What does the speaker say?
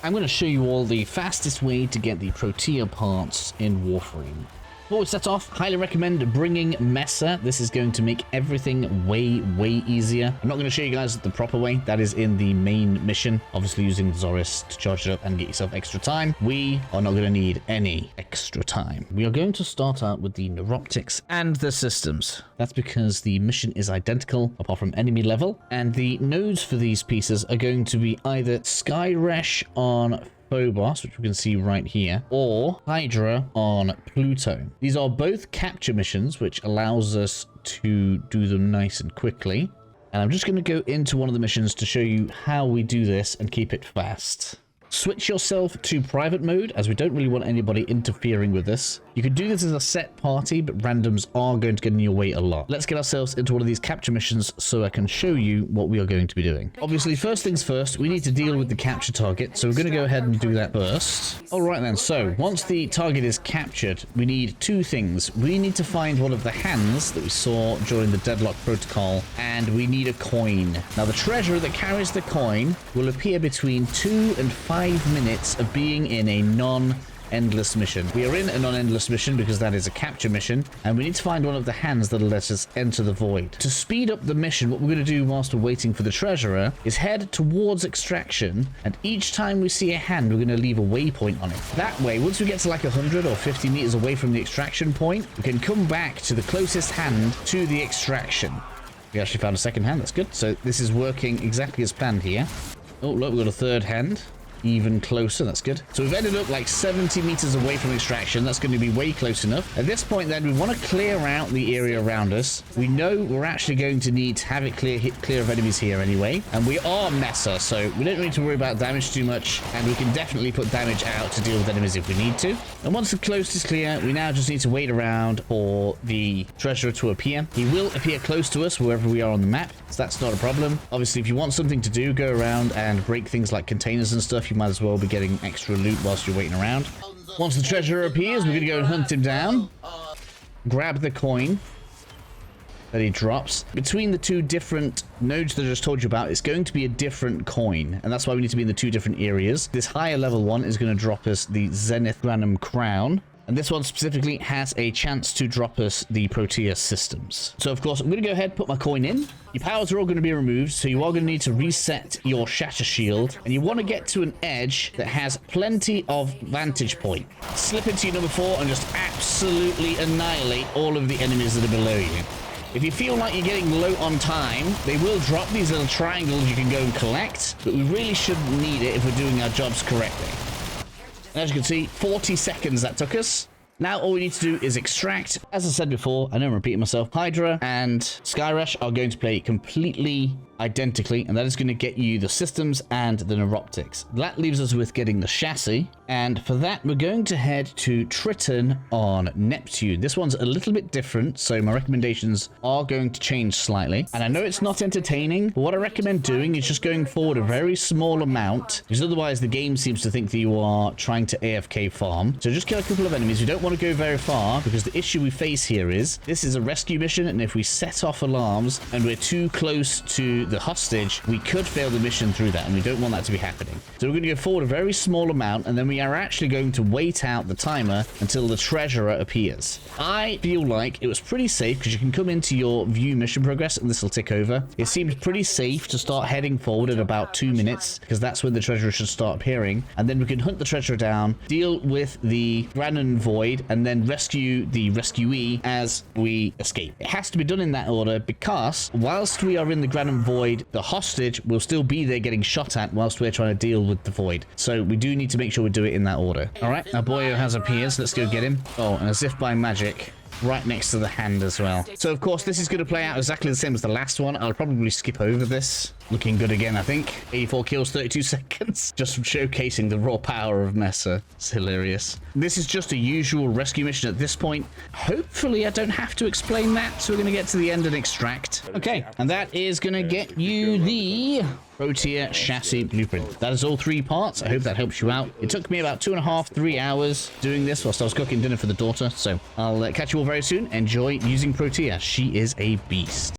I'm going to show you all the fastest way to get the Protea parts in Warframe. Before we set off, highly recommend bringing Meso. This is going to make everything way easier. I'm not going to show you guys the proper way. That is in the main mission. Obviously using Zoris to charge it up and get yourself extra time. We are not going to need any extra time. We are going to start out with the neuroptics and the systems. That's because the mission is identical apart from enemy level. And the nodes for these pieces are going to be either Skyresh on Phobos, which we can see right here, or Hydra on Pluto. These are both capture missions, which allows us to do them nice and quickly. And I'm just going to go into one of the missions to show you how we do this and keep it fast. Switch yourself to private mode, as we don't really want anybody interfering with this. You can do this as a set party, but randoms are going to get in your way a lot. Let's get ourselves into one of these capture missions so I can show you what we are going to be doing. Obviously, first things first, we need to deal with the capture target, so we're going to go ahead and do that first. Alright then, so once the target is captured, we need two things. We need to find one of the hands that we saw during the Deadlock Protocol, and we need a coin. Now, the treasure that carries the coin will appear between 2 and 5 minutes of being in a non-endless mission. We are in a non-endless mission because that is a capture mission, and we need to find one of the hands that'll let us enter the void. To speed up the mission, what we're going to do whilst we're waiting for the treasurer is head towards extraction, and each time we see a hand, we're going to leave a waypoint on it. That way, once we get to like 100 or 50 meters away from the extraction point, we can come back to the closest hand to the extraction. We actually found a second hand. That's good. So this is working exactly as planned here. Oh, look, we've got a third hand. Even closer. That's good. So we've ended up like 70 meters away from extraction. That's going to be way close enough. At this point then, we want to clear out the area around us. We know we're actually going to need to have it clear of enemies here anyway. And we are Meso, so we don't need to worry about damage too much. And we can definitely put damage out to deal with enemies if we need to. And once the coast is clear, we now just need to wait around for the treasurer to appear. He will appear close to us wherever we are on the map, so that's not a problem. Obviously, if you want something to do, go around and break things like containers and stuff. You might as well be getting extra loot whilst you're waiting around. Once the treasurer appears, we're going to go and hunt him down. Grab the coin that he drops. Between the two different nodes that I just told you about, it's going to be a different coin, and that's why we need to be in the two different areas. This higher level one is going to drop us the Zenith Granum Crown, and this one specifically has a chance to drop us the Protea systems. So of course, I'm going to go ahead, put my coin in. Your powers are all going to be removed, so you are going to need to reset your shatter shield, and you want to get to an edge that has plenty of vantage point. Slip into your number 4 and just absolutely annihilate all of the enemies that are below you. If you feel like you're getting low on time, they will drop these little triangles you can go and collect, but we really shouldn't need it if we're doing our jobs correctly. As you can see, 40 seconds that took us. Now all we need to do is extract. As I said before, I know I'm repeating myself, Hydra and Skyresh are going to play completely identically, and that is going to get you the systems and the neuroptics. That leaves us with getting the chassis, and for that we're going to head to Triton on Neptune. This one's a little bit different, so my recommendations are going to change slightly, and I know it's not entertaining, but what I recommend doing is just going forward a very small amount, because otherwise the game seems to think that you are trying to AFK farm. So just kill a couple of enemies. We don't want to go very far, because the issue we face here is this is a rescue mission, and if we set off alarms and we're too close to the hostage, we could fail the mission through that, and we don't want that to be happening. So we're going to go forward a very small amount, and then we are actually going to wait out the timer until the treasurer appears. I feel like it was pretty safe because you can come into your view mission progress and this will tick over. It seems pretty safe to start heading forward at about 2 minutes, because that's when the treasurer should start appearing, and then we can hunt the treasurer down, deal with the Granon Void, and then rescue the rescuee as we escape. It has to be done in that order, because whilst we are in the Granon Void, the hostage will still be there getting shot at whilst we're trying to deal with the void. So we do need to make sure we do it in that order. All right, our boyo has appeared, so let's go get him. Oh, and as if by magic, right next to the hand as well. So of course this is going to play out exactly the same as the last one. I'll probably skip over this. Looking good again, I think. 84 kills, 32 seconds. Just showcasing the raw power of Meso. It's hilarious. This is just a usual rescue mission at this point. Hopefully I don't have to explain that, so we're going to get to the end and extract. Okay, and that is going to get you the Protea chassis blueprint. That is all 3 parts. I hope that helps you out. It took me about 2.5, 3 hours doing this whilst I was cooking dinner for the daughter, so I'll catch you all very soon. Enjoy using Protea. She is a beast.